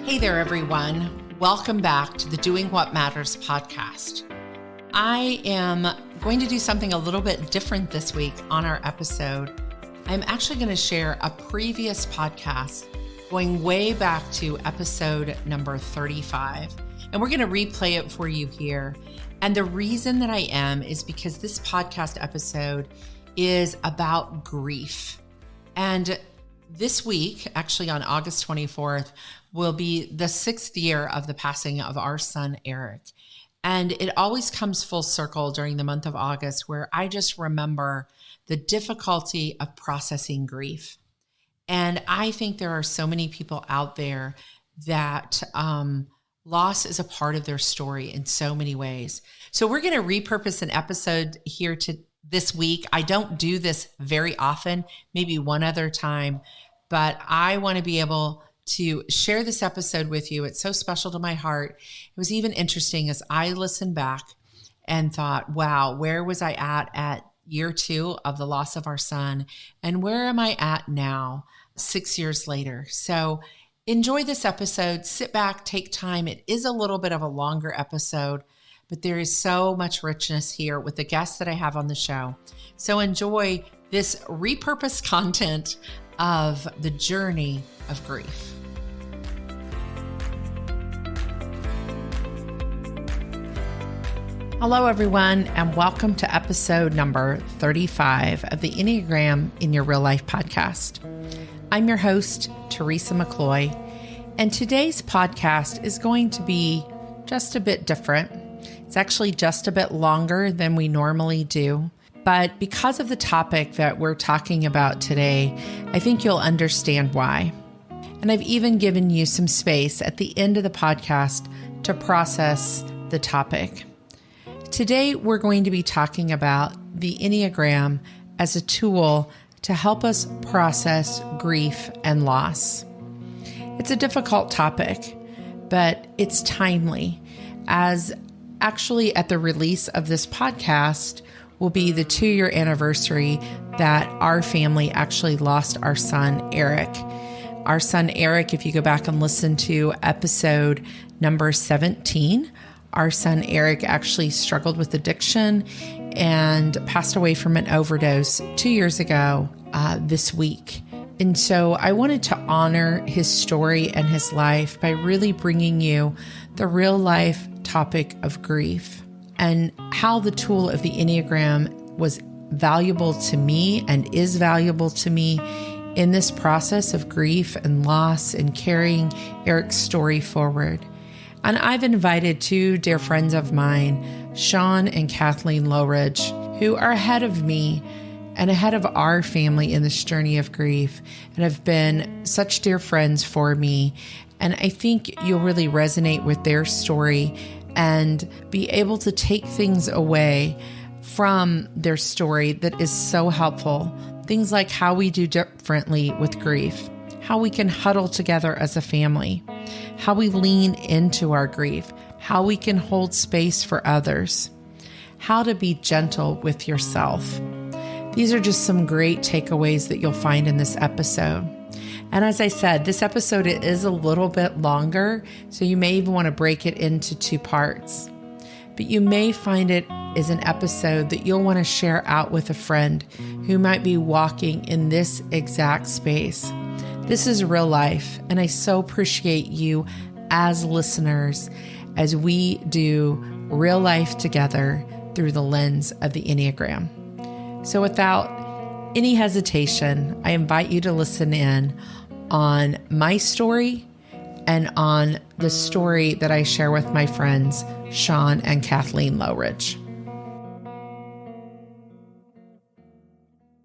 Hey there, everyone. Welcome back to the Doing What Matters podcast. I am going to do something a little bit different this week on our episode. I'm actually going to share a previous podcast going way back to episode number 35, and we're going to replay it for you here. And the reason that I am is because this podcast episode is about grief. And this week, actually on August 24th, will be the 6th year of the passing of our son, Eric. And it always comes full circle during the month of August, where I just remember the difficulty of processing grief. And I think there are so many people out there that loss is a part of their story in so many ways. So we're going to repurpose an episode here to this week. I don't do this very often, maybe one other time, but I want to be able to share this episode with you. It's so special to my heart. It was even interesting as I listened back and thought, wow, where was I at year 2 of the loss of our son? And where am I at now, 6 years later? So enjoy this episode. Sit back, take time. It is a little bit of a longer episode, but there is so much richness here with the guests that I have on the show. So enjoy this repurposed content of the journey of grief. Hello, everyone, and welcome to episode number 35 of the Enneagram in Your Real Life podcast. I'm your host, Teresa McCloy, and today's podcast is going to be just a bit different. It's actually just a bit longer than we normally do, but because of the topic that we're talking about today, I think you'll understand why. And I've even given you some space at the end of the podcast to process the topic. Today, we're going to be talking about the Enneagram as a tool to help us process grief and loss. It's a difficult topic, but it's timely, as actually at the release of this podcast will be the 2-year anniversary that our family actually lost our son, Eric. Our son, Eric, if you go back and listen to episode number 17, our son, Eric, actually struggled with addiction and passed away from an overdose 2 years ago this week. And so I wanted to honor his story and his life by really bringing you the real life topic of grief and how the tool of the Enneagram was valuable to me and is valuable to me in this process of grief and loss and carrying Eric's story forward. And I've invited 2 dear friends of mine, Shawn and Kathleen Loughrige, who are ahead of me and ahead of our family in this journey of grief and have been such dear friends for me. And I think you'll really resonate with their story and be able to take things away from their story that is so helpful. Things like how we do differently with grief, how we can huddle together as a family, how we lean into our grief, how we can hold space for others, how to be gentle with yourself. These are just some great takeaways that you'll find in this episode. And as I said, this episode is a little bit longer, so you may even want to break it into 2 parts. But you may find it is an episode that you'll want to share out with a friend who might be walking in this exact space. This is real life, and I so appreciate you as listeners as we do real life together through the lens of the Enneagram. So without any hesitation, I invite you to listen in on my story and on the story that I share with my friends, Shawn and Kathleen Loughrige.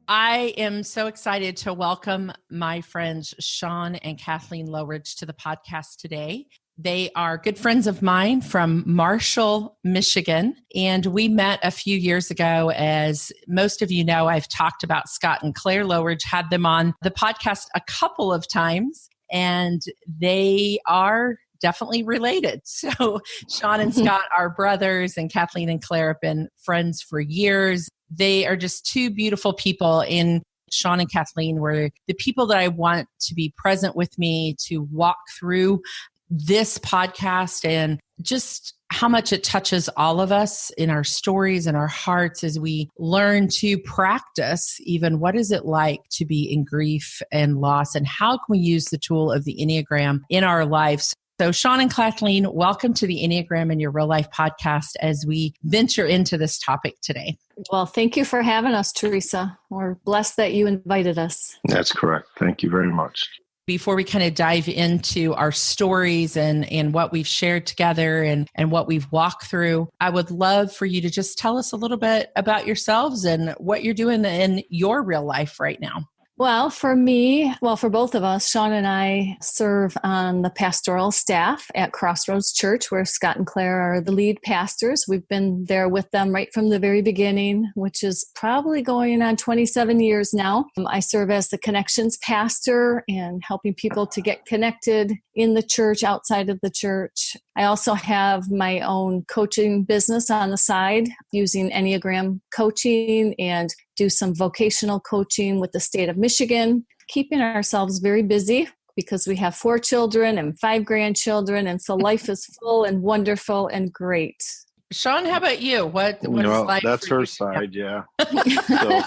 I am so excited to welcome my friends, Shawn and Kathleen Loughrige, to the podcast today. They are good friends of mine from Marshall, Michigan, and we met a few years ago. As most of you know, I've talked about Scott and Claire Loughrige, had them on the podcast a couple of times, and they are definitely related. So Shawn and Scott are brothers, and Kathleen and Claire have been friends for years. They are just 2 beautiful people. In Shawn and Kathleen were the people that I want to be present with me, to walk through this podcast and just how much it touches all of us in our stories and our hearts as we learn to practice even what is it like to be in grief and loss, and how can we use the tool of the Enneagram in our lives. So Shawn and Kathleen, welcome to the Enneagram in Your Real Life podcast as we venture into this topic today. Well, thank you for having us, Teresa. We're blessed that you invited us. That's correct. Thank you very much. Before we kind of dive into our stories and what we've shared together and what we've walked through, I would love for you to just tell us a little bit about yourselves and what you're doing in your real life right now. Well, for both of us, Shawn and I serve on the pastoral staff at Crossroads Church, where Scott and Claire are the lead pastors. We've been there with them right from the very beginning, which is probably going on 27 years now. I serve as the connections pastor and helping people to get connected in the church, outside of the church. I also have my own coaching business on the side using Enneagram coaching and do some vocational coaching with the state of Michigan, keeping ourselves very busy because we have 4 children and 5 grandchildren. And so life is full and wonderful and great. Shawn, how about you? What is life? That's her side, yeah. So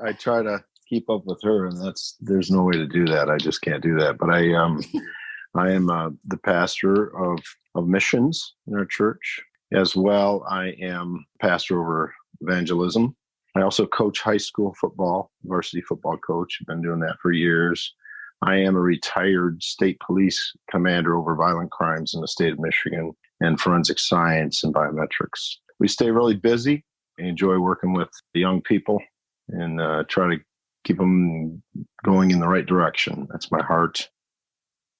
I try to keep up with her, and there's no way to do that. I just can't do that. But I am the pastor of missions in our church. As well, I am pastor over evangelism. I also coach high school football, varsity football coach. I've been doing that for years. I am a retired state police commander over violent crimes in the state of Michigan and forensic science and biometrics. We stay really busy. I enjoy working with the young people and try to keep them going in the right direction. That's my heart.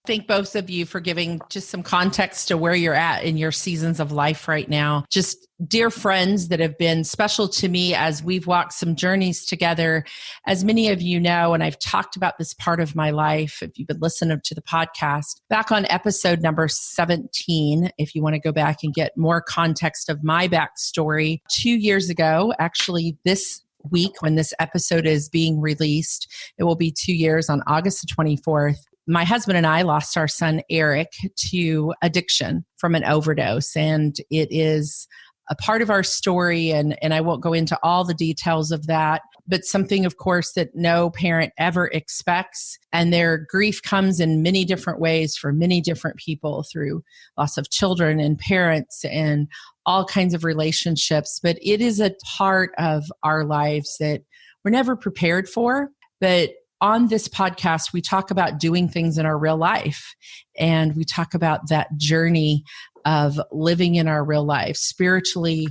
Thank both of you for giving just some context to where you're at in your seasons of life right now. Just dear friends that have been special to me as we've walked some journeys together. As many of you know, and I've talked about this part of my life, if you've been listening to the podcast, back on episode number 17, if you want to go back and get more context of my backstory, 2 years ago, actually this week when this episode is being released, it will be 2 years on August the 24th. My husband and I lost our son, Eric, to addiction from an overdose. And it is a part of our story. And I won't go into all the details of that, but something, of course, that no parent ever expects. And their grief comes in many different ways for many different people through loss of children and parents and all kinds of relationships. But it is a part of our lives that we're never prepared for. But on this podcast, we talk about doing things in our real life, and we talk about that journey of living in our real life spiritually,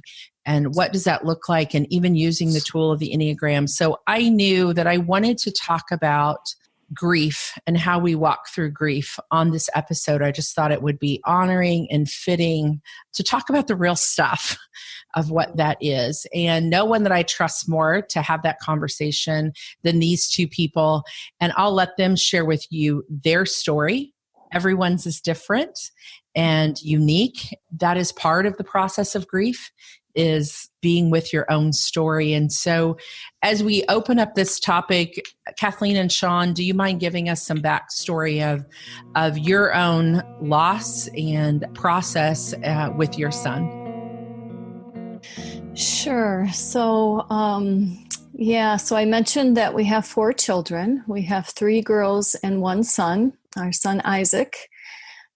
and what does that look like, and even using the tool of the Enneagram. So I knew that I wanted to talk about grief and how we walk through grief on this episode. I just thought it would be honoring and fitting to talk about the real stuff of what that is. And no one that I trust more to have that conversation than these two people. And I'll let them share with you their story. Everyone's is different and unique. That is part of the process of grief, is being with your own story. And so as we open up this topic, Kathleen and Shawn, do you mind giving us some backstory of your own loss and process with your son? Sure. So, so I mentioned that we have 4 children. We have 3 girls and 1 son, our son Isaac.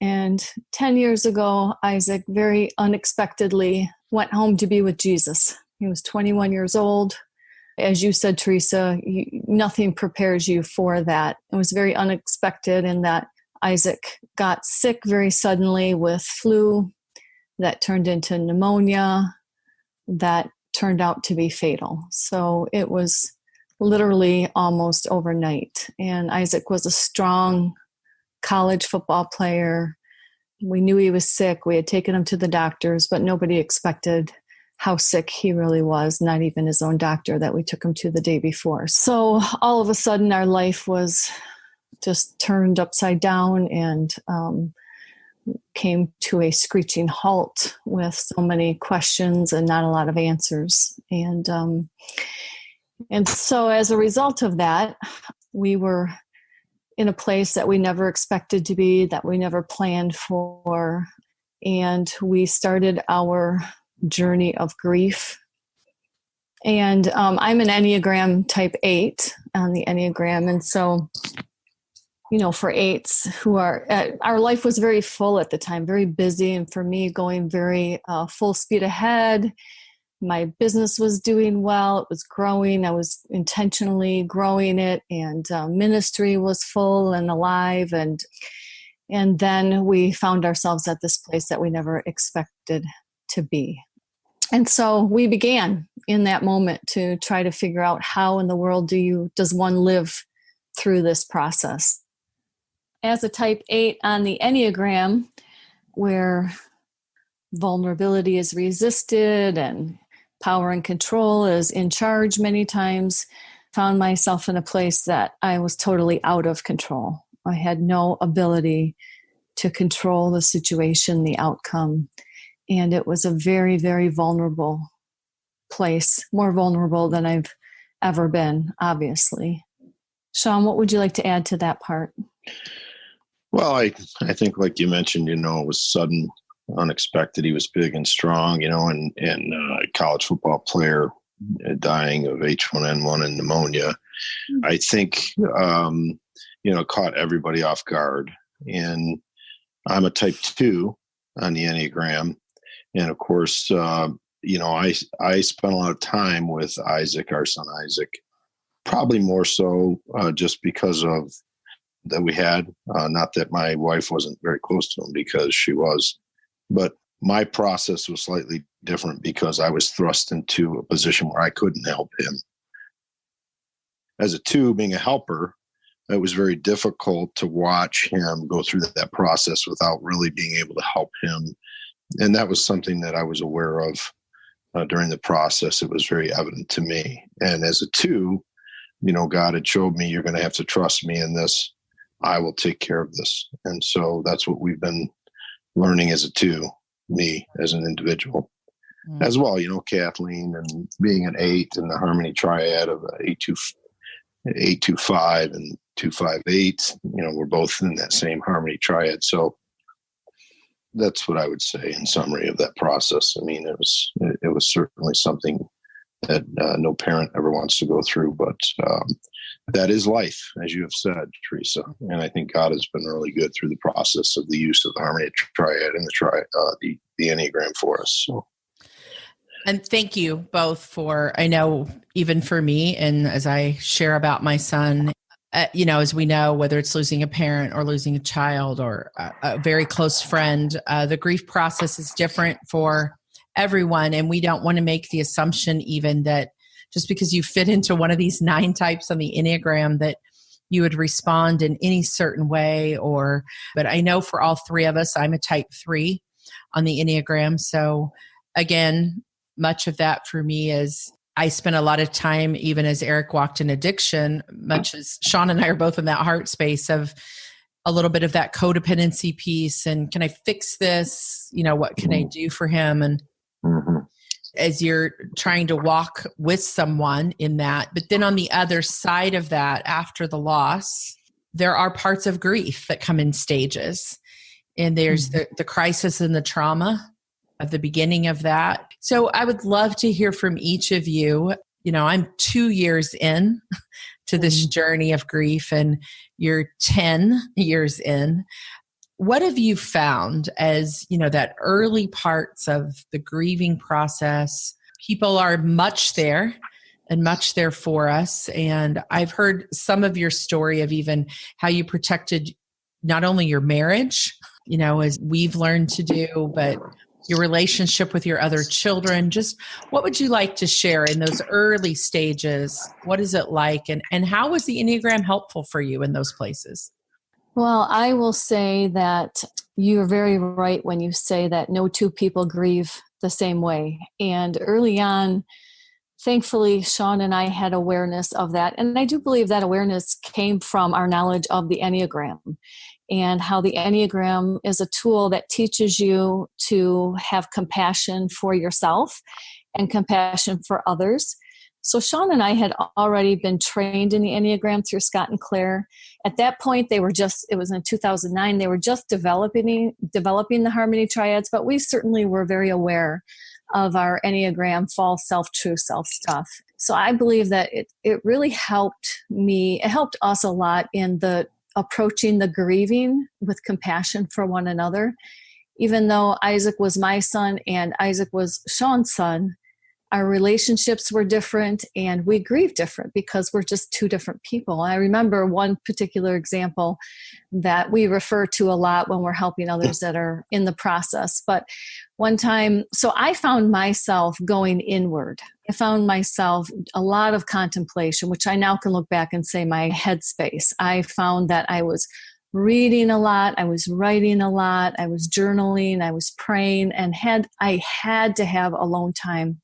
And 10 years ago, Isaac very unexpectedly went home to be with Jesus. He was 21 years old. As you said, Teresa, nothing prepares you for that. It was very unexpected in that Isaac got sick very suddenly with flu that turned into pneumonia that turned out to be fatal. So it was literally almost overnight. And Isaac was a strong college football player. We knew he was sick. We had taken him to the doctors, but nobody expected how sick he really was, not even his own doctor that we took him to the day before. So all of a sudden, our life was just turned upside down and came to a screeching halt with so many questions and not a lot of answers. And so as a result of that, we were in a place that we never expected to be, that we never planned for. And we started our journey of grief. And I'm an Enneagram type 8 on the Enneagram. And so, for 8s who are, our life was very full at the time, very busy. And for me, going very full speed ahead. My business was doing well. It was growing. I was intentionally growing it, and ministry was full and alive. And then we found ourselves at this place that we never expected to be. And so we began in that moment to try to figure out how in the world does one live through this process. As a type 8 on the Enneagram, where vulnerability is resisted and power and control is in charge many times, found myself in a place that I was totally out of control. I had no ability to control the situation, the outcome. And it was a very, very vulnerable place, more vulnerable than I've ever been, obviously. Shawn, what would you like to add to that part? Well, I think, like you mentioned, it was sudden, unexpected. He was big and strong, and a college football player dying of H1N1 and pneumonia. I think, caught everybody off guard. And I'm a type 2 on the Enneagram. And of course, I spent a lot of time with Isaac, our son Isaac, probably more so just because of that we had, not that my wife wasn't very close to him, because she was. But my process was slightly different because I was thrust into a position where I couldn't help him. As a 2, being a helper, it was very difficult to watch him go through that process without really being able to help him. And that was something that I was aware of during the process. It was very evident to me. And as a 2, God had showed me, you're going to have to trust me in this. I will take care of this. And so that's what we've been learning as a 2, me as an individual, as well, Kathleen, and being an 8 and the harmony triad of 825 and 258, we're both in that same harmony triad. So that's what I would say in summary of that process. I mean, it was certainly something that no parent ever wants to go through, but that is life, as you have said, Teresa. And I think God has been really good through the process of the use of the harmony triad and the Enneagram for us. So. And thank you both I know even for me, and as I share about my son, as we know, whether it's losing a parent or losing a child or a very close friend, the grief process is different for everyone. And we don't want to make the assumption even that just because you fit into one of these 9 types on the Enneagram that you would respond in any certain way. But I know for all 3 of us, I'm a type 3 on the Enneagram. So again, much of that for me is I spent a lot of time, even as Eric walked in addiction, much as Shawn and I are both in that heart space of a little bit of that codependency piece. And can I fix this? What can I do for him? And as you're trying to walk with someone in that, but then on the other side of that, after the loss, there are parts of grief that come in stages. And there's the crisis and the trauma at the beginning of that. So I would love to hear from each of you. I'm 2 years in to this journey of grief, and you're 10 years in. What have you found as, that early parts of the grieving process? People are much there for us. And I've heard some of your story of even how you protected not only your marriage, as we've learned to do, but your relationship with your other children. Just what would you like to share in those early stages? What is it like? And how was the Enneagram helpful for you in those places? Well, I will say that you're very right when you say that no 2 people grieve the same way. And early on, thankfully, Shawn and I had awareness of that. And I do believe that awareness came from our knowledge of the Enneagram and how the Enneagram is a tool that teaches you to have compassion for yourself and compassion for others. So Shawn and I had already been trained in the Enneagram through Scott and Claire. At that point, it was in 2009, they were just developing the harmony triads, but we certainly were very aware of our Enneagram false self, true self stuff. So I believe that it really helped me. It helped us a lot in the approaching the grieving with compassion for one another. Even though Isaac was my son and Isaac was Shawn's son, our relationships were different and we grieve different because we're just two different people. I remember one particular example that we refer to a lot when we're helping others that are in the process. But one time, so I found myself going inward. I found myself a lot of contemplation, which I now can look back and say my headspace. I found that I was reading a lot, I was writing a lot, I was journaling, I was praying, and I had to have alone time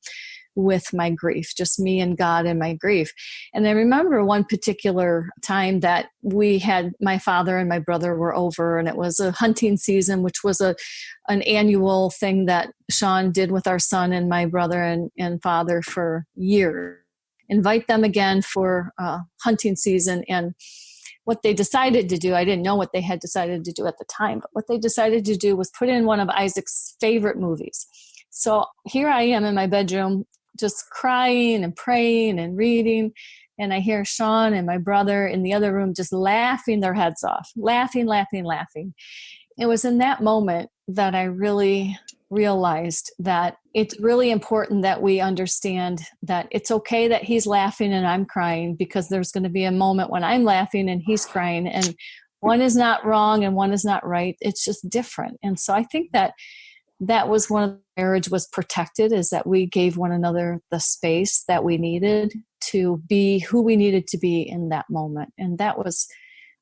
with my grief, just me and God and my grief. And I remember one particular time that my father and my brother were over, and it was a hunting season, which was an annual thing that Shawn did with our son and my brother and father for years. Invite them again for hunting season. And what they decided to do, I didn't know what they had decided to do at the time, but what they decided to do was put in one of Isaac's favorite movies. So here I am in my bedroom, just crying and praying and reading. And I hear Shawn and my brother in the other room just laughing their heads off, laughing. It was in that moment that I really realized that it's really important that we understand that it's okay that he's laughing and I'm crying, because there's going to be a moment when I'm laughing and he's crying, and one is not wrong and one is not right. It's just different. And so I think that was one of the marriage was protected, is that we gave one another the space that we needed to be who we needed to be in that moment. And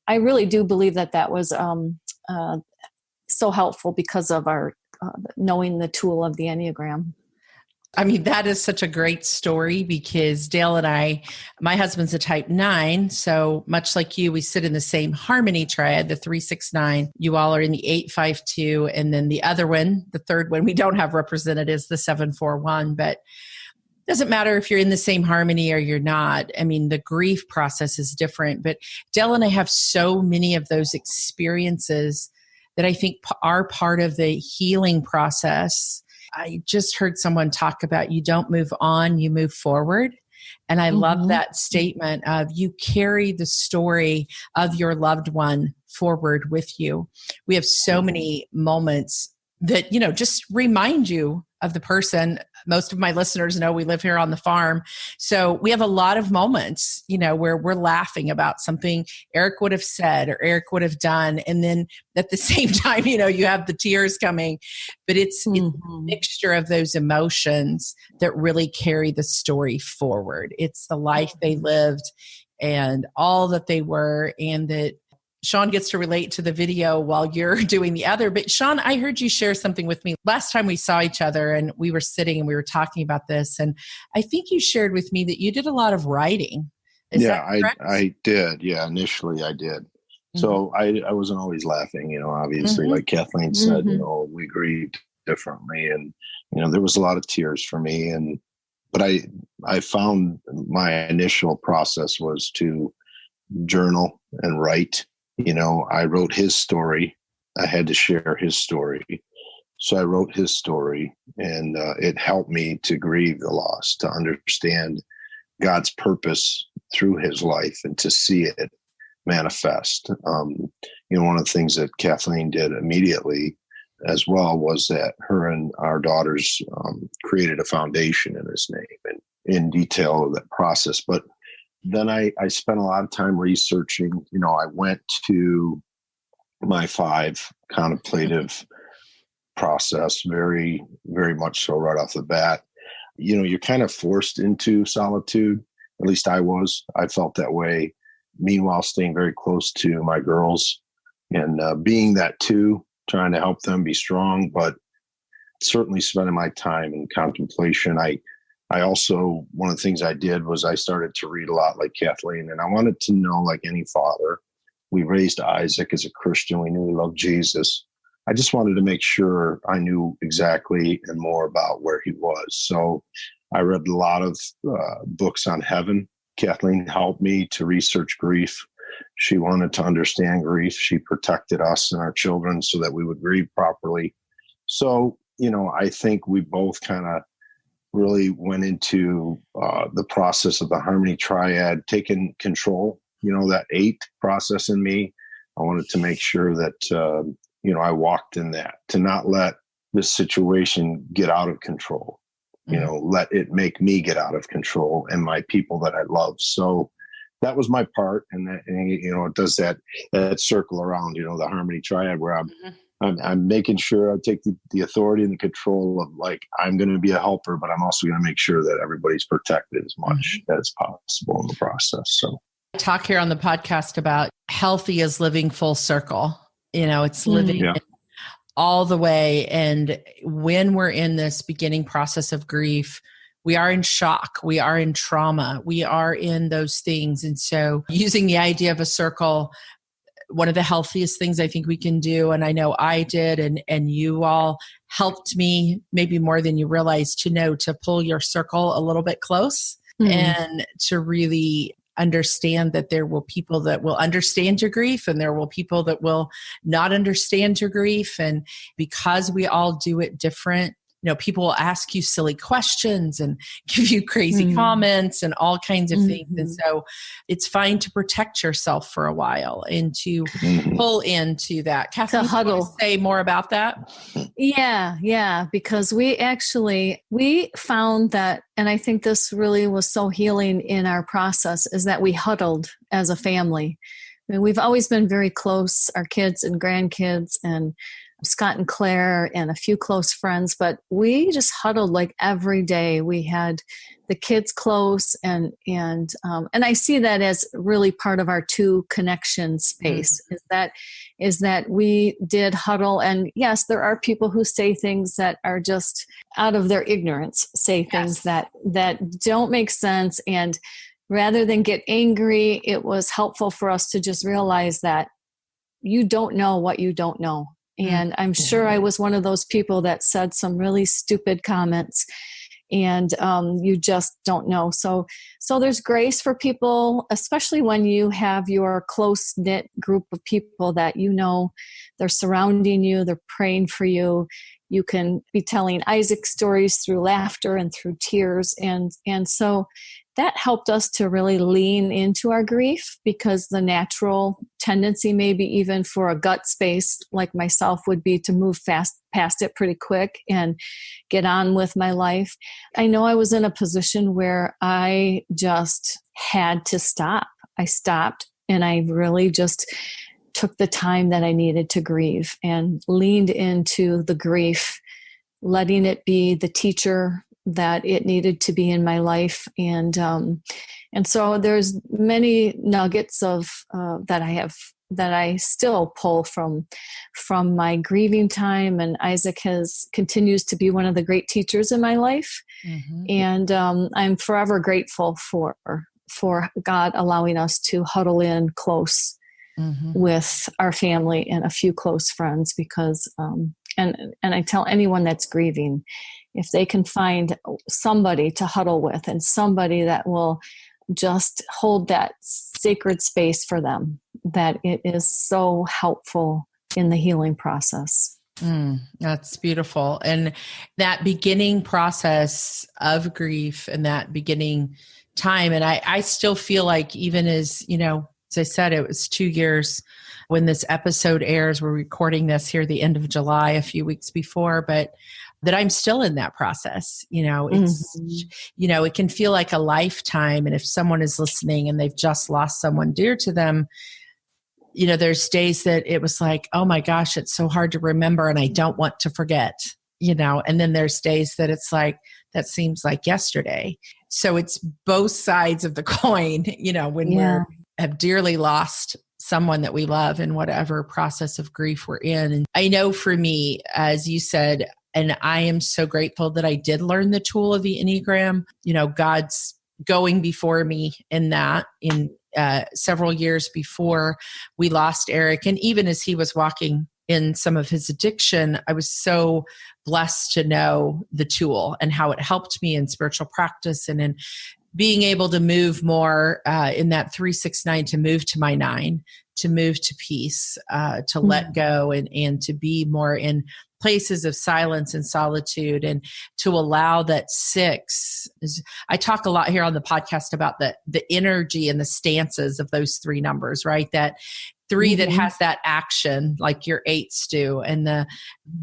I really do believe that was so helpful because of our knowing the tool of the Enneagram. I mean, that is such a great story, because Dale and my husband's a type 9. So much like you, we sit in the same harmony triad, the 369. You all are in the 852. And then the other one, the third one, we don't have represented, is the 741. But it doesn't matter if you're in the same harmony or you're not. I mean, the grief process is different. But Dale and I have so many of those experiences that I think are part of the healing process. I just heard someone talk about you don't move on, you move forward. And I love that statement of you carry the story of your loved one forward with you. We have so many moments that, just remind you of the person. Most of my listeners know we live here on the farm. So we have a lot of moments, where we're laughing about something Eric would have said or Eric would have done. And then at the same time, you have the tears coming. But it's a mixture of those emotions that really carry the story forward. It's the life they lived and all that they were, and that Shawn gets to relate to the video while you're doing the other. But Shawn, I heard you share something with me last time we saw each other, and we were sitting and we were talking about this. And I think you shared with me that you did a lot of writing. I did. Yeah, initially I did. So I wasn't always laughing, obviously, like Kathleen said, we grieved differently, and, there was a lot of tears for me. But I found my initial process was to journal and write. I wrote his story. I had to share his story. So I wrote his story, and it helped me to grieve the loss, to understand God's purpose through his life and to see it manifest. One of the things that Kathleen did immediately as well was that her and our daughters created a foundation in his name and in detail of that process. But then I spent a lot of time researching. I went to my 5 contemplative process, very, very much so right off the bat. You're kind of forced into solitude. At least I was. I felt that way. Meanwhile, staying very close to my girls and being that too, trying to help them be strong, but certainly spending my time in contemplation. I also, one of the things I did was I started to read a lot like Kathleen, and I wanted to know, like any father, we raised Isaac as a Christian. We knew he loved Jesus. I just wanted to make sure I knew exactly and more about where he was. So I read a lot of books on heaven. Kathleen helped me to research grief. She wanted to understand grief. She protected us and our children so that we would grieve properly. So, I think we both kind of really went into the process of the Harmony Triad, taking control, that 8 process in me. I wanted to make sure that, I walked in that, to not let this situation get out of control, let it make me get out of control and my people that I love. So that was my part. And that, it does that circle around, the Harmony Triad where I'm making sure I take the authority and the control of, like, I'm going to be a helper, but I'm also going to make sure that everybody's protected as much as possible in the process. So I talk here on the podcast about healthy is living full circle. It's living all the way. And when we're in this beginning process of grief, we are in shock, we are in trauma, we are in those things. And so using the idea of a circle, one of the healthiest things I think we can do, and I know I did, and you all helped me maybe more than you realize, to pull your circle a little bit close and to really understand that there will people that will understand your grief and there will people that will not understand your grief. And because we all do it different, people will ask you silly questions and give you crazy comments and all kinds of things. And so it's fine to protect yourself for a while and to pull into that. Kathleen, to huddle. You want to say more about that? Yeah. Because we found that, and I think this really was so healing in our process, is that we huddled as a family. I mean, we've always been very close, our kids and grandkids and Scott and Claire and a few close friends, but we just huddled like every day. We had the kids close, and I see that as really part of our 2 connection space is that we did huddle. And yes, there are people who say things that are just out of their ignorance, say things that don't make sense. And rather than get angry, it was helpful for us to just realize that you don't know what you don't know. And I'm sure I was one of those people that said some really stupid comments, and you just don't know. So there's grace for people, especially when you have your close-knit group of people that they're surrounding you, they're praying for you. You can be telling Isaac stories through laughter and through tears. And so that helped us to really lean into our grief, because the natural tendency, maybe even for a gut space like myself, would be to move past it pretty quick and get on with my life. I know I was in a position where I just had to stop. I stopped, and I really just took the time that I needed to grieve and leaned into the grief, letting it be the teacher that it needed to be in my life. And so there's many nuggets of that I still pull from my grieving time. And Isaac continues to be one of the great teachers in my life. And I'm forever grateful for God allowing us to huddle in close with our family and a few close friends, because and I tell anyone that's grieving, if they can find somebody to huddle with and somebody that will just hold that sacred space for them, that it is so helpful in the healing process. That's beautiful. And that beginning process of grief and that beginning time, and I still feel like, even as I said, it was 2 years when this episode airs. We're recording this here the end of July, a few weeks before, but that I'm still in that process. It's, it can feel like a lifetime. And if someone is listening and they've just lost someone dear to them, there's days that it was like, oh my gosh, it's so hard to remember and I don't want to forget, and then there's days that it's like, that seems like yesterday. So it's both sides of the coin, when we have dearly lost someone that we love in whatever process of grief we're in. And I know for me, as you said, and I am so grateful that I did learn the tool of the Enneagram. God's going before me in that, in several years before we lost Eric. And even as he was walking in some of his addiction, I was so blessed to know the tool and how it helped me in spiritual practice and in being able to move more in that 3-6-9, to move to my 9, to move to peace, to let go and to be more in places of silence and solitude, and to allow that 6 is, I talk a lot here on the podcast about the energy and the stances of those 3 numbers, right? That 3 that has that action, like your 8s do, and the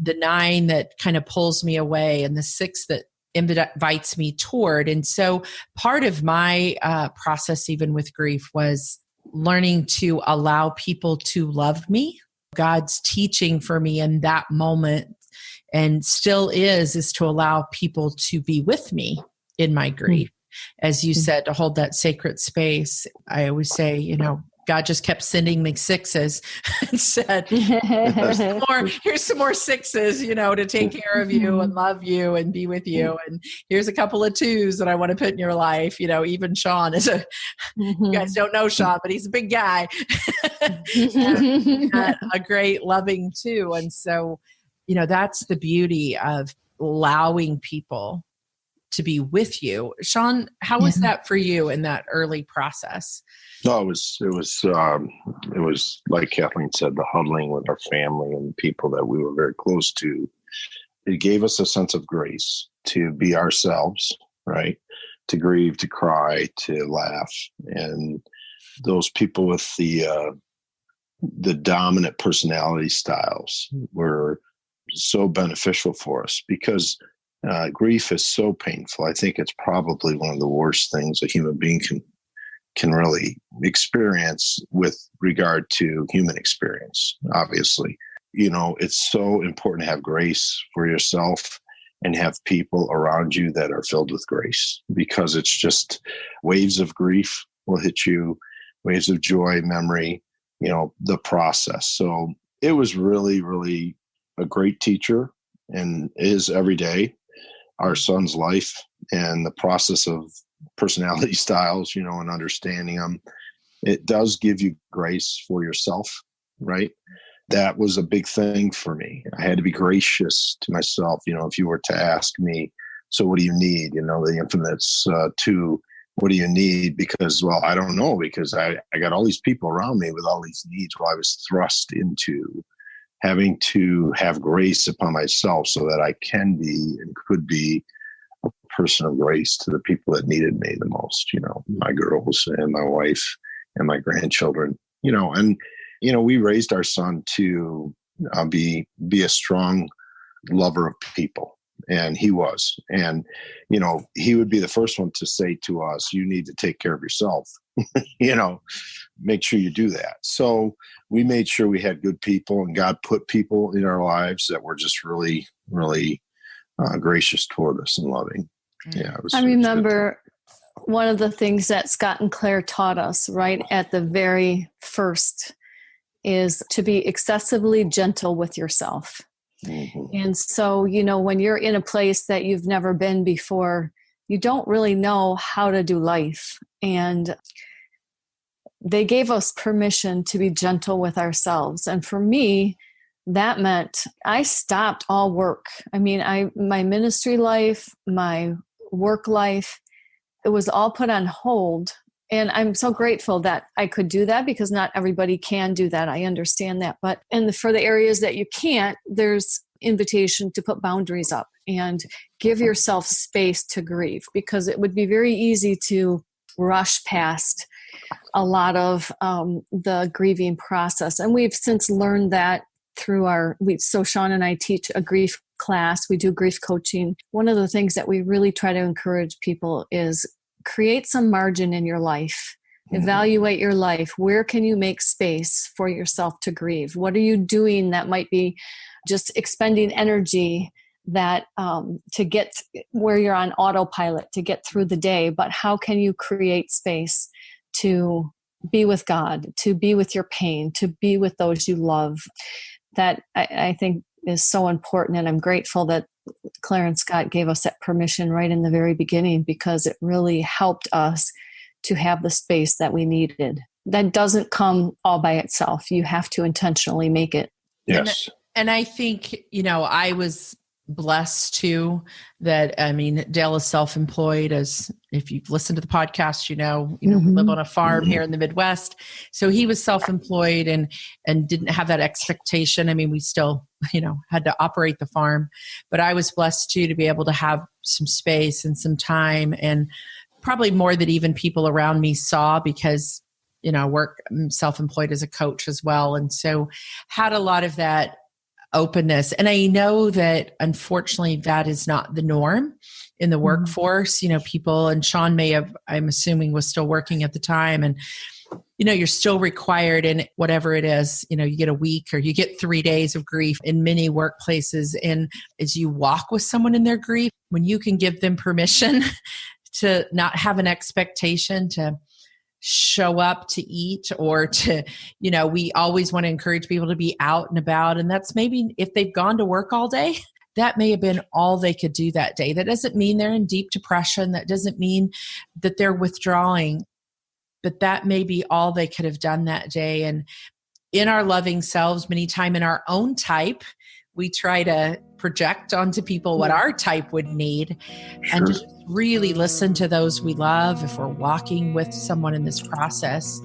9 that kind of pulls me away, and the 6 that invites me toward. And so part of my process, even with grief, was learning to allow people to love me. God's teaching for me in that moment, and still is to allow people to be with me in my grief. As you said, to hold that sacred space. I always say, God just kept sending me 6s and said, here's some more 6s, to take care of you and love you and be with you. And here's a couple of 2s that I want to put in your life. Even Shawn is you guys don't know Shawn, but he's a big guy. and a great loving 2. And so, that's the beauty of allowing people to be with you. Shawn, how was that for you in that early process? No, it was like Kathleen said, the huddling with our family and people that we were very close to. It gave us a sense of grace to be ourselves, right? To grieve, to cry, to laugh. And those people with the dominant personality styles were so beneficial for us, because grief is so painful. I think it's probably one of the worst things a human being can really experience with regard to human experience, obviously. It's so important to have grace for yourself and have people around you that are filled with grace, because it's just waves of grief will hit you, waves of joy, memory, the process. So it was really, really a great teacher, and is every day our son's life, and the process of personality styles, and understanding them. It does give you grace for yourself, right? That was a big thing for me. I had to be gracious to myself. If you were to ask me, so what do you need? The infamous 2, what do you need? Because, well, I don't know, because I got all these people around me with all these needs. Well, I was thrust into having to have grace upon myself so that I can be and could be a person of grace to the people that needed me the most, my girls and my wife and my grandchildren, and, we raised our son to be a strong lover of people. And he was, and, he would be the first one to say to us, you need to take care of yourself, make sure you do that. So we made sure we had good people, and God put people in our lives that were just really, really gracious toward us and loving. Yeah. I remember one of the things that Scott and Claire taught us right at the very first is to be excessively gentle with yourself. And so, when you're in a place that you've never been before, you don't really know how to do life. And they gave us permission to be gentle with ourselves. And for me, that meant I stopped all work. My ministry life, my work life, it was all put on hold. And I'm so grateful that I could do that, because not everybody can do that. I understand that. But for the areas that you can't, there's invitation to put boundaries up and give yourself space to grieve, because it would be very easy to rush past a lot of the grieving process. And we've since learned that through so Shawn and I teach a grief class. We do grief coaching. One of the things that we really try to encourage people is create some margin in your life. Evaluate your life. Where can you make space for yourself to grieve? What are you doing that might be just expending energy that to get where you're on autopilot to get through the day? But how can you create space to be with God, to be with your pain, to be with those you love? That I think is so important. And I'm grateful that Claire and Scott gave us that permission right in the very beginning, because it really helped us to have the space that we needed. That doesn't come all by itself. You have to intentionally make it. Yes. And I think, I was blessed too that, Dale is self-employed, as if you've listened to the podcast, we live on a farm here in the Midwest. So he was self-employed and didn't have that expectation. We still, had to operate the farm, but I was blessed too to be able to have some space and some time, and probably more that even people around me saw, because, I'm self-employed as a coach as well. And so had a lot of that openness. And I know that unfortunately that is not the norm in the workforce. People, and Shawn I'm assuming was still working at the time, and you're still required in whatever it is, you get a week or you get 3 days of grief in many workplaces. And as you walk with someone in their grief, when you can give them permission to not have an expectation to show up to eat, or to, we always want to encourage people to be out and about. And that's maybe if they've gone to work all day, that may have been all they could do that day. That doesn't mean they're in deep depression. That doesn't mean that they're withdrawing, but that may be all they could have done that day. And in our loving selves, many times in our own type, we try to project onto people what our type would need, and just really listen to those we love if we're walking with someone in this process.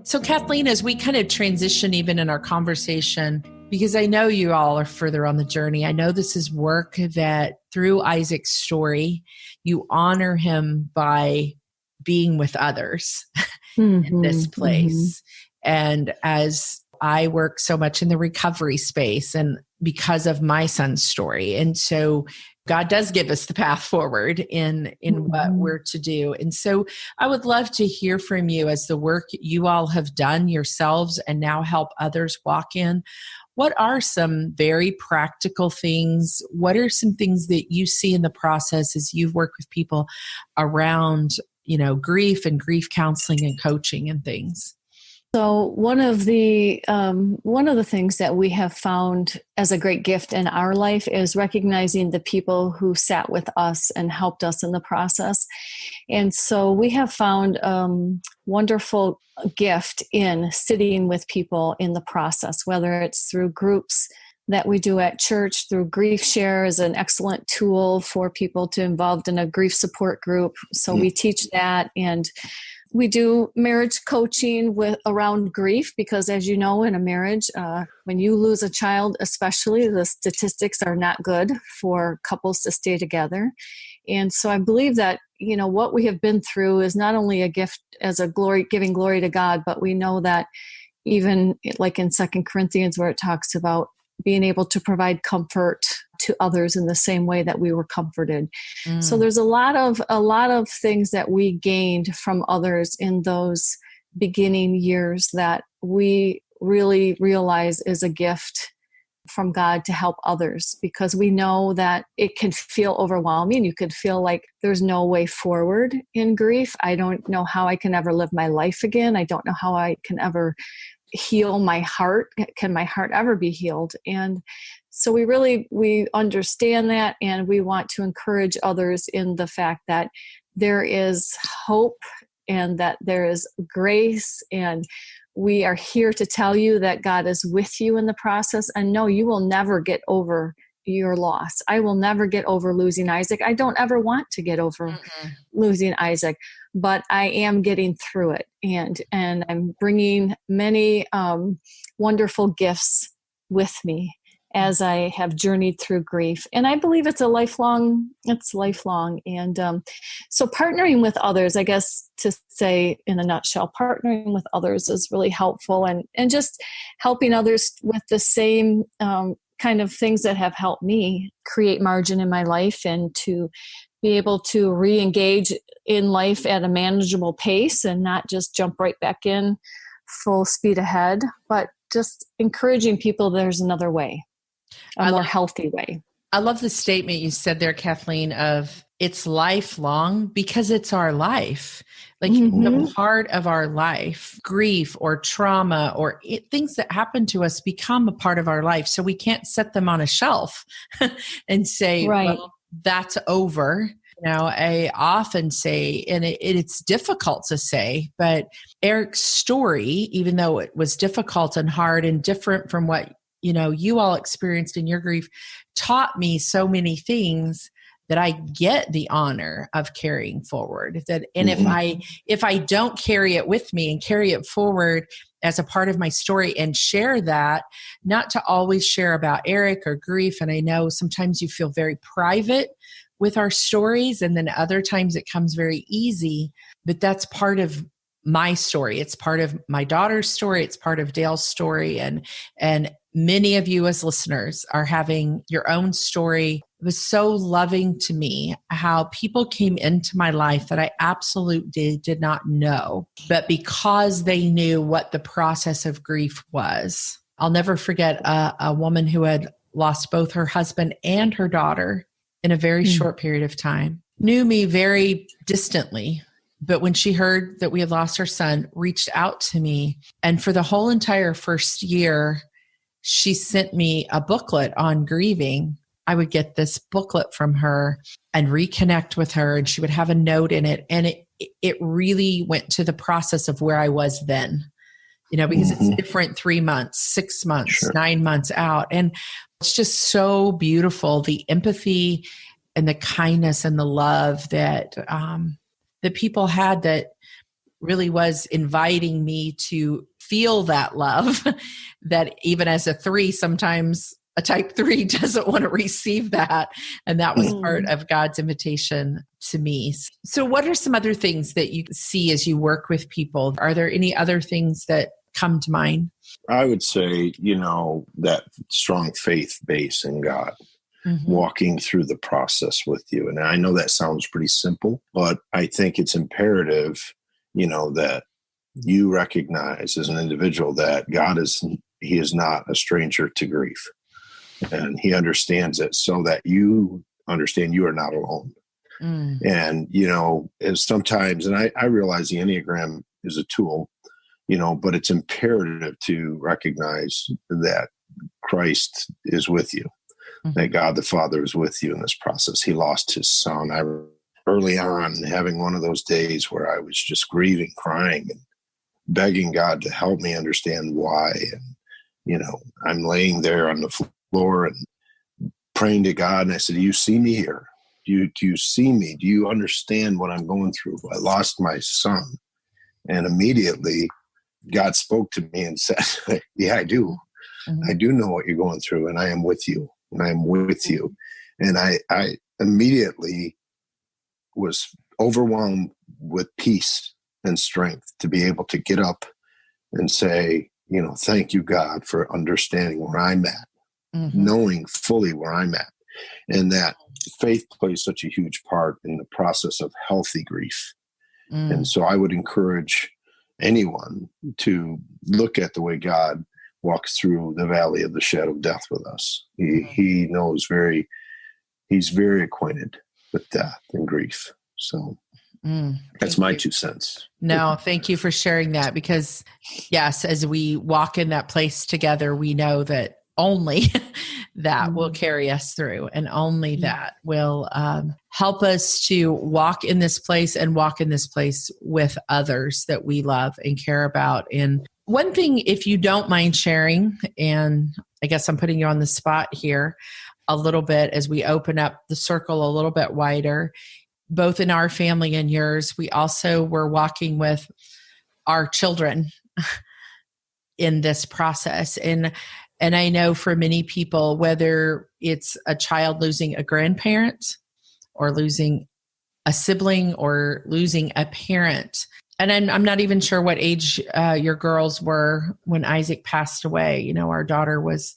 So Kathleen, as we kind of transition even in our conversation, because I know you all are further on the journey, I know this is work that through Isaac's story, you honor him by being with others in this place. And as I work so much in the recovery space, and because of my son's story. And so God does give us the path forward in what we're to do. And so I would love to hear from you, as the work you all have done yourselves and now help others walk in. What are some very practical things? What are some things that you see in the process as you've worked with people around, grief and grief counseling and coaching and things? So one of the things that we have found as a great gift in our life is recognizing the people who sat with us and helped us in the process. And so we have found wonderful gift in sitting with people in the process, whether it's through groups that we do at church. Through Grief Share is an excellent tool for people to involved in a grief support group. So we teach that, and we do marriage coaching around grief, because as you know, in a marriage, when you lose a child, especially, the statistics are not good for couples to stay together. And so I believe that, what we have been through is not only a gift as a giving glory to God, but we know that even like in 2 Corinthians, where it talks about being able to provide comfort to others in the same way that we were comforted. So there's a lot of things that we gained from others in those beginning years that we really realize is a gift from God to help others, because we know that it can feel overwhelming. You could feel like there's no way forward in grief. I don't know how I can ever live my life again. I don't know how I can ever heal my heart. Can my heart ever be healed? And so we understand that, and we want to encourage others in the fact that there is hope and that there is grace, and we are here to tell you that God is with you in the process. And no, you will never get over your loss. I will never get over losing Isaac. I don't ever want to get over losing Isaac, but I am getting through it. And I'm bringing many wonderful gifts with me as I have journeyed through grief. And I believe it's lifelong. And so partnering with others, I guess to say in a nutshell, partnering with others is really helpful, and just helping others with the same kind of things that have helped me create margin in my life, and to be able to re-engage in life at a manageable pace and not just jump right back in full speed ahead, but just encouraging people there's another way, a more healthy way. I love the statement you said there, Kathleen, of it's lifelong, because it's our life. Like the part of our life, grief or trauma or things that happen to us become a part of our life. So we can't set them on a shelf and say, well, that's over. I often say, and it's difficult to say, but Eric's story, even though it was difficult and hard and different from what, you all experienced in your grief, taught me so many things that I get the honor of carrying forward. If I don't carry it with me and carry it forward as a part of my story and share that, not to always share about Eric or grief. And I know sometimes you feel very private with our stories, and then other times it comes very easy, but that's part of my story. It's part of my daughter's story. It's part of Dale's story. And many of you as listeners are having your own story. It was so loving to me how people came into my life that I absolutely did not know, but because they knew what the process of grief was. I'll never forget a woman who had lost both her husband and her daughter in a very short period of time, knew me very distantly. But when she heard that we had lost her son, reached out to me. And for the whole entire first year, she sent me a booklet on grieving. I would get this booklet from her and reconnect with her, and she would have a note in it. And it really went to the process of where I was then, because it's different 3 months, 6 months, 9 months out. And it's just so beautiful, the empathy and the kindness and the love that the people had, that really was inviting me to feel that love, that even as a 3, sometimes a type 3 doesn't want to receive that. And that was part of God's invitation to me. So what are some other things that you see as you work with people? Are there any other things that come to mind? I would say, that strong faith base in God, walking through the process with you. And I know that sounds pretty simple, but I think it's imperative, that you recognize as an individual that He is not a stranger to grief. And He understands it, so that you understand you are not alone. And, and sometimes, and I realize the Enneagram is a tool, but it's imperative to recognize that Christ is with you, that God the Father is with you in this process. He lost His son. I early on having one of those days where I was just grieving, crying, and begging God to help me understand why. And, I'm laying there on the floor and praying to God. And I said, do you see me here? Do you see me? Do you understand what I'm going through? I lost my son. And immediately God spoke to me and said, yeah, I do. I do know what you're going through, and I am with you. And I am with you. And I immediately was overwhelmed with peace and strength to be able to get up and say, thank you, God, for understanding where I'm at, knowing fully where I'm at. And that faith plays such a huge part in the process of healthy grief. And so I would encourage anyone to look at the way God walks through the valley of the shadow of death with us. He knows he's very acquainted with death and grief. So that's my 2 cents. No, thank you for sharing that, because yes, as we walk in that place together, we know that only that will carry us through, and only that will help us to walk in this place and walk in this place with others that we love and care about. And one thing, if you don't mind sharing, and I guess I'm putting you on the spot here a little bit as we open up the circle a little bit wider, both in our family and yours, we also were walking with our children in this process. And I know for many people, whether it's a child losing a grandparent or losing a sibling or losing a parent, and I'm not even sure what age your girls were when Isaac passed away. Our daughter was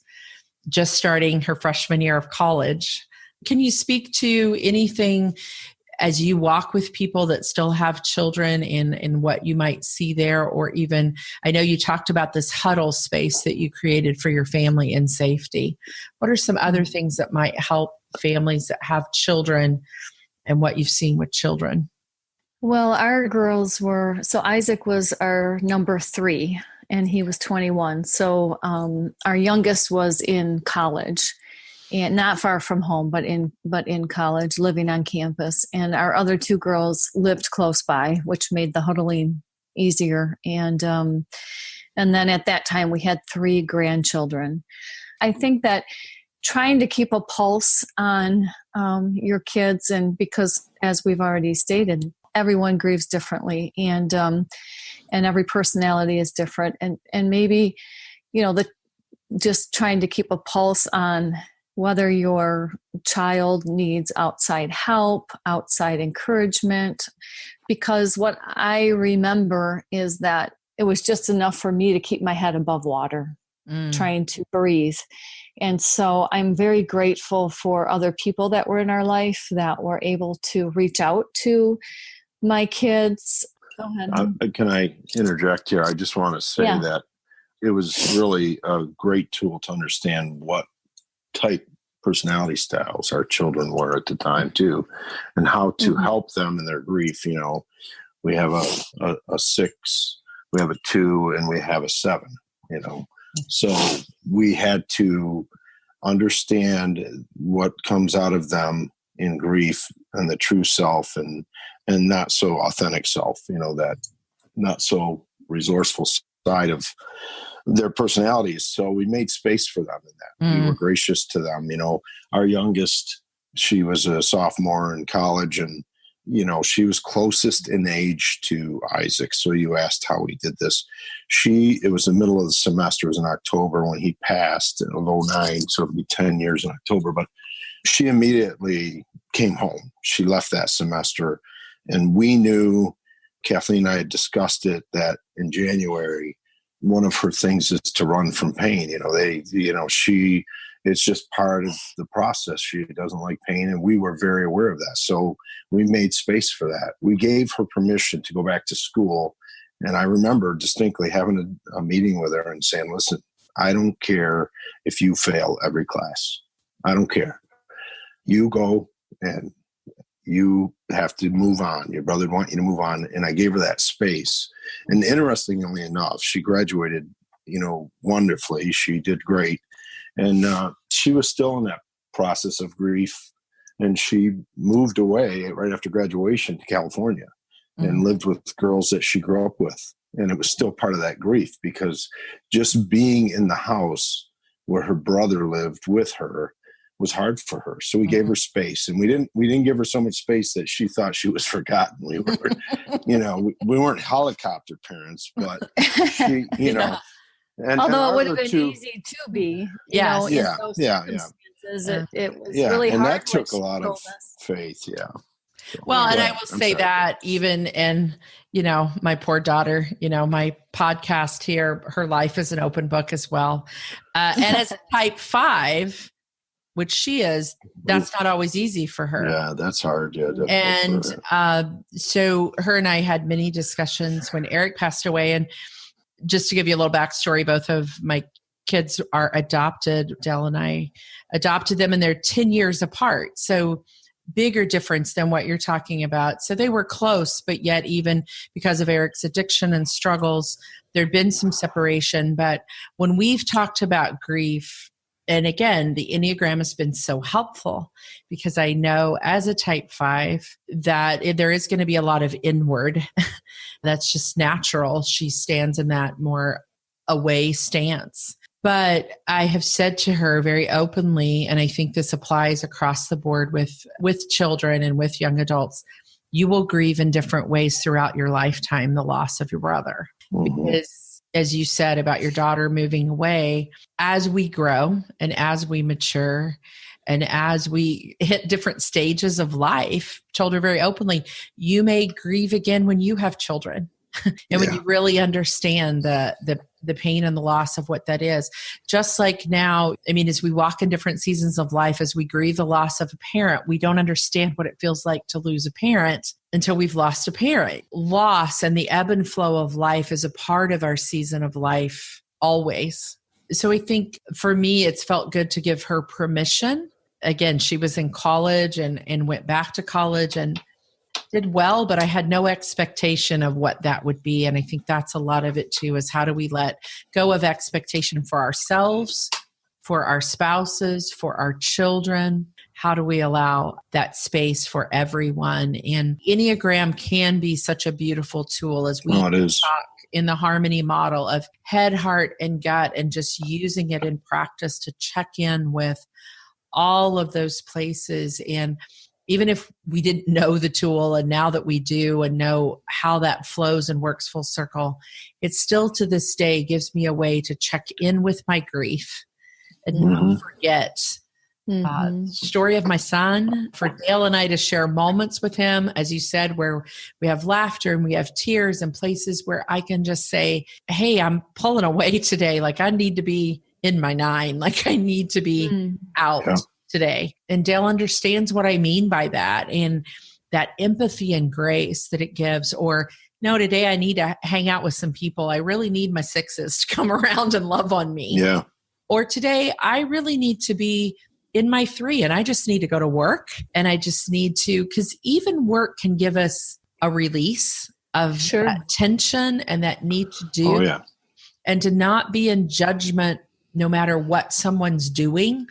just starting her freshman year of college. Can you speak to anything as you walk with people that still have children in what you might see there? Or even, I know you talked about this huddle space that you created for your family in safety. What are some other things that might help families that have children and what you've seen with children? Well, our girls so Isaac was our number 3 and he was 21. So our youngest was in college. and not far from home, but in college, living on campus. And our other two girls lived close by, which made the huddling easier. And then at that time, we had 3 grandchildren. I think that trying to keep a pulse on your kids, and because, as we've already stated, everyone grieves differently, and every personality is different, and maybe, just trying to keep a pulse on whether your child needs outside help, outside encouragement, because what I remember is that it was just enough for me to keep my head above water, trying to breathe. And so I'm very grateful for other people that were in our life that were able to reach out to my kids. Go ahead. Can I interject here? I just want to say that it was really a great tool to understand what type personality styles our children were at the time too, and how to help them in their grief. We have a 6, we have a 2, and we have a 7, So we had to understand what comes out of them in grief and the true self and not so authentic self, that not so resourceful side of their personalities. So we made space for them in that. We were gracious to them. Our youngest, she was a sophomore in college, and she was closest in age to Isaac. So you asked how we did this. It was the middle of the semester. It was in October when he passed of 2009. So it'll be 10 years in October. But she immediately came home. She left that semester. And we knew, Kathleen and I had discussed it, that in January, one of her things is to run from pain. It's just part of the process. She doesn't like pain, and we were very aware of that. So we made space for that. We gave her permission to go back to school. And I remember distinctly having a meeting with her and saying, listen, I don't care if you fail every class. I don't care. You go and you have to move on. Your brother would want you to move on. And I gave her that space. And interestingly enough, she graduated, wonderfully. She did great. And she was still in that process of grief. And she moved away right after graduation to California and lived with girls that she grew up with. And it was still part of that grief, because just being in the house where her brother lived with her was hard for her. So we gave her space, and we didn't give her so much space that she thought she was forgotten. We were, we weren't helicopter parents, but she, And, although it would have been easy to be, in those circumstances, it was really hard. And that took a lot of faith. Yeah. Well, and I will say that even in, my poor daughter, my podcast here, her life is an open book as well. And as a type 5, which she is, that's not always easy for her. Yeah, that's hard. Yeah, and so her and I had many discussions when Eric passed away. And just to give you a little backstory, both of my kids are adopted. Dell and I adopted them, and they're 10 years apart. So bigger difference than what you're talking about. So they were close, but yet even because of Eric's addiction and struggles, there'd been some separation. But when we've talked about grief, and again, the Enneagram has been so helpful, because I know as a type 5 that there is going to be a lot of inward. That's just natural. She stands in that more away stance. But I have said to her very openly, and I think this applies across the board with children and with young adults, you will grieve in different ways throughout your lifetime the loss of your brother. Because, as you said about your daughter moving away, as we grow and as we mature and as we hit different stages of life, told her very openly, you may grieve again when you have children. And when you really understand the pain and the loss of what that is. Just like now, as we walk in different seasons of life, as we grieve the loss of a parent, we don't understand what it feels like to lose a parent until we've lost a parent. Loss and the ebb and flow of life is a part of our season of life always. So I think for me, it's felt good to give her permission. Again, she was in college and went back to college and did well, but I had no expectation of what that would be. And I think that's a lot of it too, is how do we let go of expectation for ourselves for our spouses, for our children? How do we allow that space for everyone? And Enneagram can be such a beautiful tool as we talk in the harmony model of head, heart, and gut, and just using it in practice to check in with all of those places. And even if we didn't know the tool, and now that we do and know how that flows and works full circle, it still to this day gives me a way to check in with my grief and not forget the story of my son, for Dale and I to share moments with him, as you said, where we have laughter and we have tears, and places where I can just say, hey, I'm pulling away today. Like I need to be in my 9, like I need to be out today. And Dale understands what I mean by that, and that empathy and grace that it gives. Or no, today I need to hang out with some people. I really need my 6s to come around and love on me. Yeah. Or today I really need to be in my 3 and I just need to go to work, and I just need to, because even work can give us a release of that tension and that need to do, and to not be in judgment no matter what someone's doing.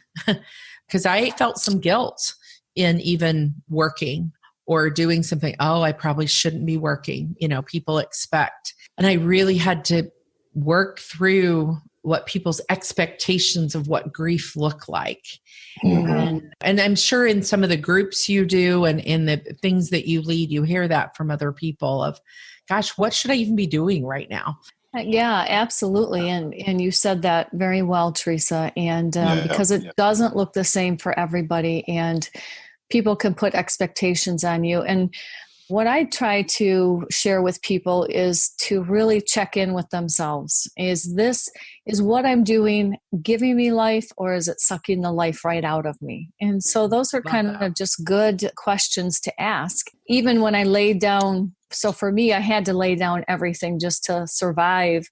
Because I felt some guilt in even working or doing something. Oh, I probably shouldn't be working. People expect. And I really had to work through what people's expectations of what grief look like. And I'm sure in some of the groups you do and in the things that you lead, you hear that from other people of, gosh, what should I even be doing right now? Yeah, absolutely. And you said that very well, Teresa. And because it doesn't look the same for everybody, and people can put expectations on you. And what I try to share with people is to really check in with themselves. Is what I'm doing giving me life, or is it sucking the life right out of me? And so those are kind of just good questions to ask. Even when I laid down, so for me, I had to lay down everything just to survive.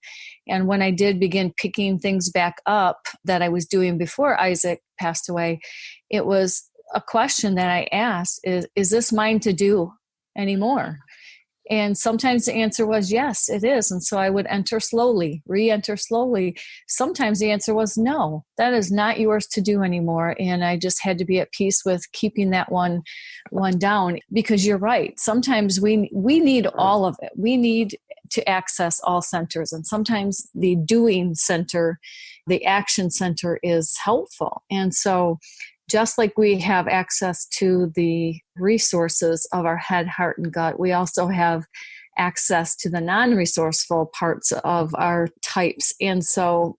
And when I did begin picking things back up that I was doing before Isaac passed away, it was a question that I asked, is this mine to do anymore? And sometimes the answer was, yes, it is. And so I would re-enter slowly. Sometimes the answer was, no, that is not yours to do anymore. And I just had to be at peace with keeping that one down, because you're right. Sometimes we need all of it. We need to access all centers. And sometimes the doing center, the action center is helpful. And so just like we have access to the resources of our head, heart, and gut, we also have access to the non-resourceful parts of our types. And so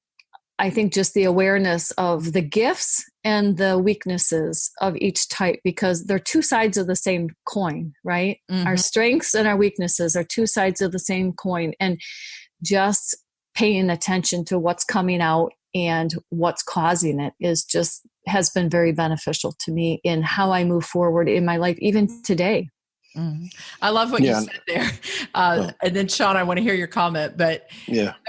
I think just the awareness of the gifts and the weaknesses of each type, because they're two sides of the same coin, right? Our strengths and our weaknesses are two sides of the same coin. And just paying attention to what's coming out and what's causing it has been very beneficial to me in how I move forward in my life, even today. I love what you said there. And then Shawn, I want to hear your comment, but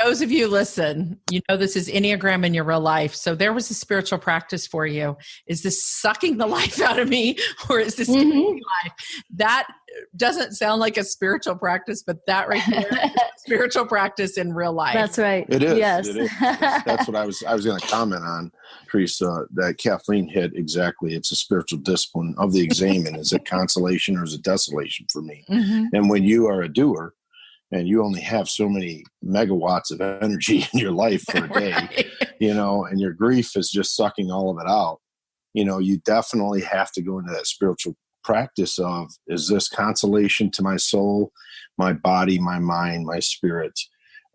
those of you listen, this is Enneagram in your real life. So there was a spiritual practice for you. Is this sucking the life out of me, or is this giving me life? That doesn't sound like a spiritual practice, but that right there is a spiritual practice in real life. That's right. It is. Yes. It is. That's what I was going to comment on, Teresa, that Kathleen hit exactly. It's a spiritual discipline of the examen. Is it consolation or is it desolation for me? And when you are a doer and you only have so many megawatts of energy in your life for a day, and your grief is just sucking all of it out, you definitely have to go into that spiritual practice of, is this consolation to my soul, my body, my mind, my spirit,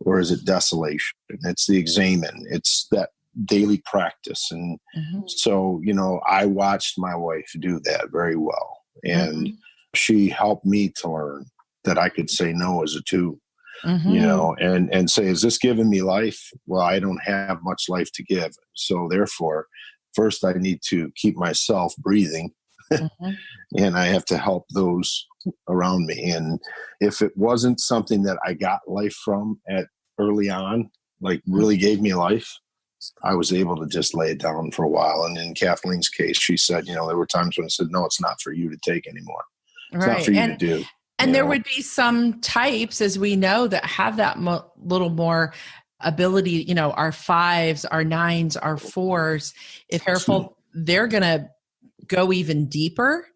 or is it desolation? It's the examen. It's that daily practice. And so, I watched my wife do that very well. And she helped me to learn that I could say no as a 2, and say, is this giving me life? Well, I don't have much life to give. So therefore, first I need to keep myself breathing. And I have to help those around me. And if it wasn't something that I got life from at early on, like really gave me life, I was able to just lay it down for a while. And in Kathleen's case, she said, there were times when I said, no, it's not for you to take anymore. It's not for you to do. And there would be some types, as we know, that have that little more ability, our 5s, our 9s, our 4s, if careful, they're going to go even deeper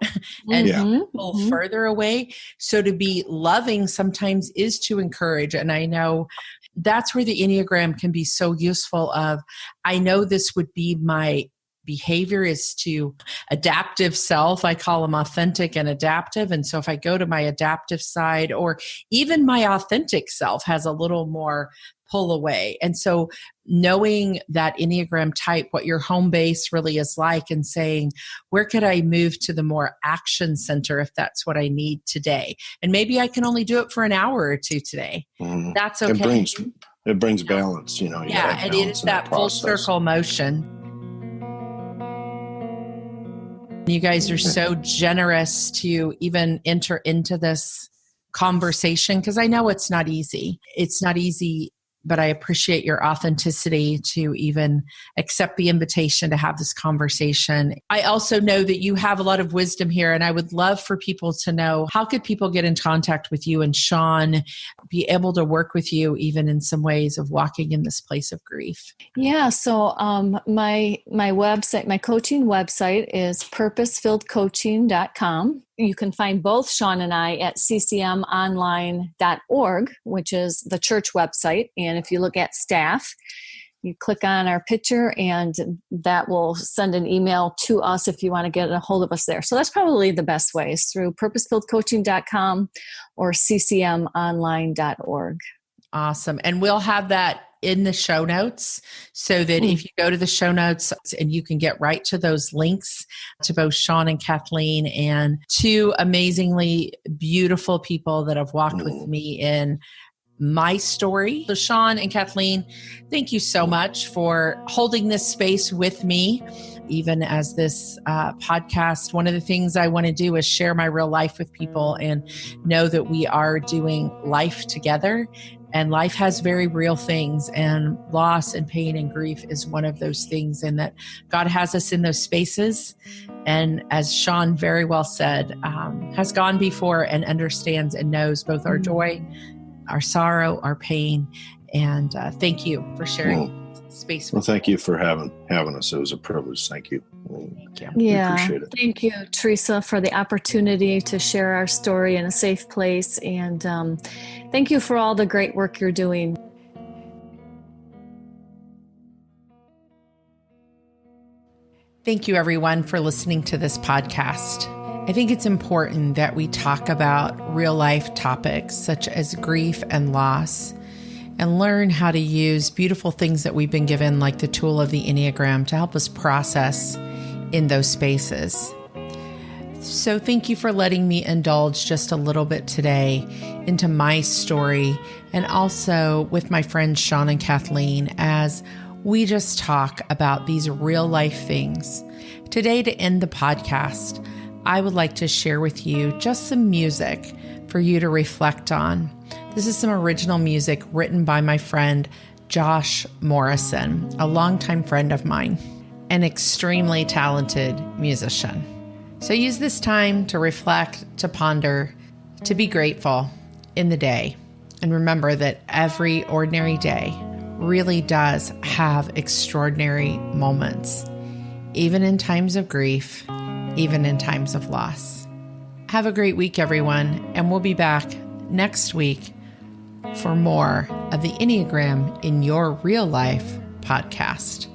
and pull further away. So to be loving sometimes is to encourage. And I know that's where the Enneagram can be so useful of, I know this would be my behavior is to adaptive self. I call them authentic and adaptive. And so if I go to my adaptive side, or even my authentic self has a little more pull away. And so knowing that Enneagram type, what your home base really is like, and saying, where could I move to the more action center if that's what I need today? And maybe I can only do it for an hour or two today. That's okay. It brings balance, Yeah, it is that full circle motion. You guys are so generous to even enter into this conversation, because I know it's not easy. It's not easy, but I appreciate your authenticity to even accept the invitation to have this conversation. I also know that you have a lot of wisdom here, and I would love for people to know, how could people get in contact with you and Shawn, be able to work with you even in some ways of walking in this place of grief? Yeah, so my website, my coaching website is purposefilledcoaching.com. You can find both Shawn and I at ccmonline.org, which is the church website. And if you look at staff, you click on our picture and that will send an email to us if you want to get a hold of us there. So that's probably the best way, is through purposefilledcoaching.com or ccmonline.org. Awesome. And we'll have that in the show notes, so that if you go to the show notes, and you can get right to those links to both Shawn and Kathleen, and two amazingly beautiful people that have walked with me in my story. So Shawn and Kathleen, thank you so much for holding this space with me. Even as this podcast, one of the things I want to do is share my real life with people and know that we are doing life together. And life has very real things, and loss and pain and grief is one of those things, and that God has us in those spaces. And as Shawn very well said, has gone before and understands and knows both our joy, our sorrow, our pain. And thank you for sharing space with us. Thank you for having us. It was a privilege. Thank you. Yeah, appreciate it. Thank you, Teresa, for the opportunity to share our story in a safe place. And thank you for all the great work you're doing. Thank you, everyone, for listening to this podcast. I think it's important that we talk about real life topics such as grief and loss, and learn how to use beautiful things that we've been given, like the tool of the Enneagram, to help us process in those spaces. So thank you for letting me indulge just a little bit today into my story, and also with my friends Shawn and Kathleen, as we just talk about these real life things. Today, to end the podcast, I would like to share with you just some music for you to reflect on. This is some original music written by my friend Josh Morrison, a longtime friend of mine, an extremely talented musician. So use this time to reflect, to ponder, to be grateful in the day. And remember that every ordinary day really does have extraordinary moments, even in times of grief, even in times of loss. Have a great week, everyone, and we'll be back next week for more of the Enneagram in Your Real Life podcast.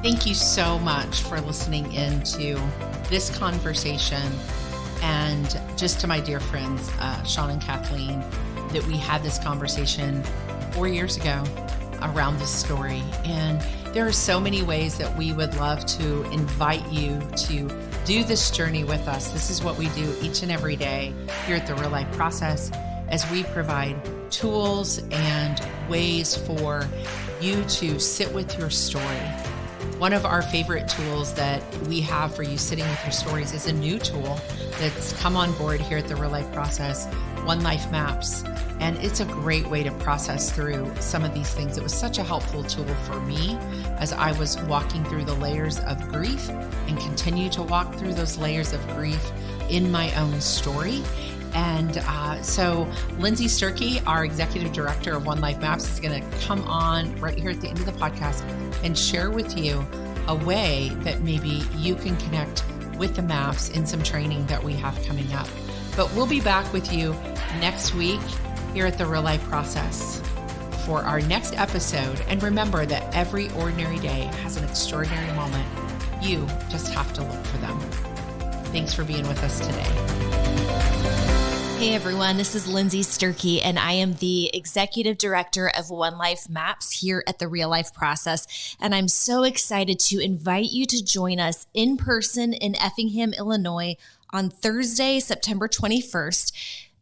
Thank you so much for listening into this conversation. And just to my dear friends, Shawn and Kathleen, that we had this conversation 4 years ago around this story. And there are so many ways that we would love to invite you to do this journey with us. This is what we do each and every day here at the Real Life Process, as we provide tools and ways for you to sit with your story. One of our favorite tools that we have for you sitting with your stories is a new tool that's come on board here at the Real Life Process, One Life Maps. And it's a great way to process through some of these things. It was such a helpful tool for me as I was walking through the layers of grief and continue to walk through those layers of grief in my own story. And so Lindsay Sturkey, our executive director of One Life Maps, is going to come on right here at the end of the podcast and share with you a way that maybe you can connect with the maps in some training that we have coming up. But we'll be back with you next week here at the Real Life Process for our next episode. And remember that every ordinary day has an extraordinary moment. You just have to look for them. Thanks for being with us today. Hey everyone, this is Lindsay Sturkey, and I am the Executive Director of One Life Maps here at the Real Life Process. And I'm so excited to invite you to join us in person in Effingham, Illinois on Thursday, September 21st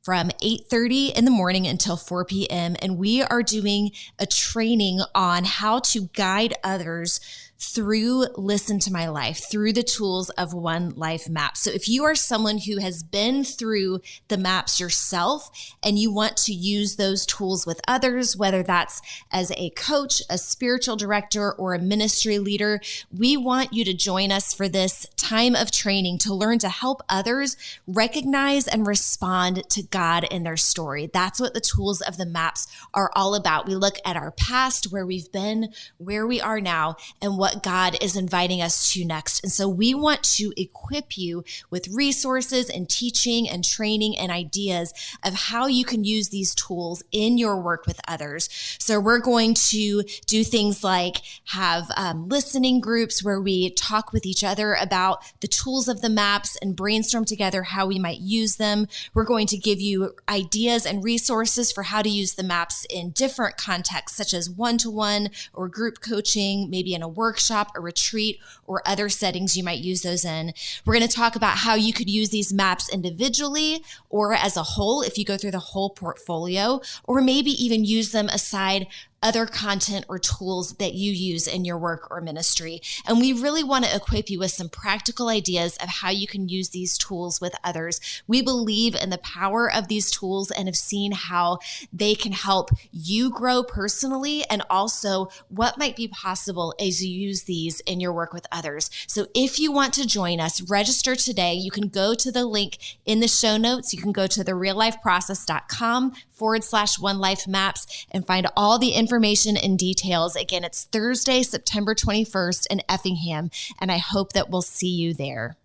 from 8:30 in the morning until 4 p.m. And we are doing a training on how to guide others through Listen to My Life, through the tools of One Life Maps. So if you are someone who has been through the maps yourself and you want to use those tools with others, whether that's as a coach, a spiritual director, or a ministry leader, we want you to join us for this time of training to learn to help others recognize and respond to God in their story. That's what the tools of the maps are all about. We look at our past, where we've been, where we are now, and what God is inviting us to next. And so we want to equip you with resources and teaching and training and ideas of how you can use these tools in your work with others. So we're going to do things like have listening groups where we talk with each other about the tools of the maps and brainstorm together how we might use them. We're going to give you ideas and resources for how to use the maps in different contexts, such as one-to-one or group coaching, maybe in a workshop, a retreat, or other settings you might use those in. We're going to talk about how you could use these maps individually or as a whole if you go through the whole portfolio, or maybe even use them aside other content or tools that you use in your work or ministry. And we really want to equip you with some practical ideas of how you can use these tools with others. We believe in the power of these tools and have seen how they can help you grow personally, and also what might be possible as you use these in your work with others. So if you want to join us, register today. You can go to the link in the show notes. You can go to thereallifeprocess.com/One Life Maps and find all the information and details. Again, it's Thursday, September 21st in Effingham, and I hope that we'll see you there.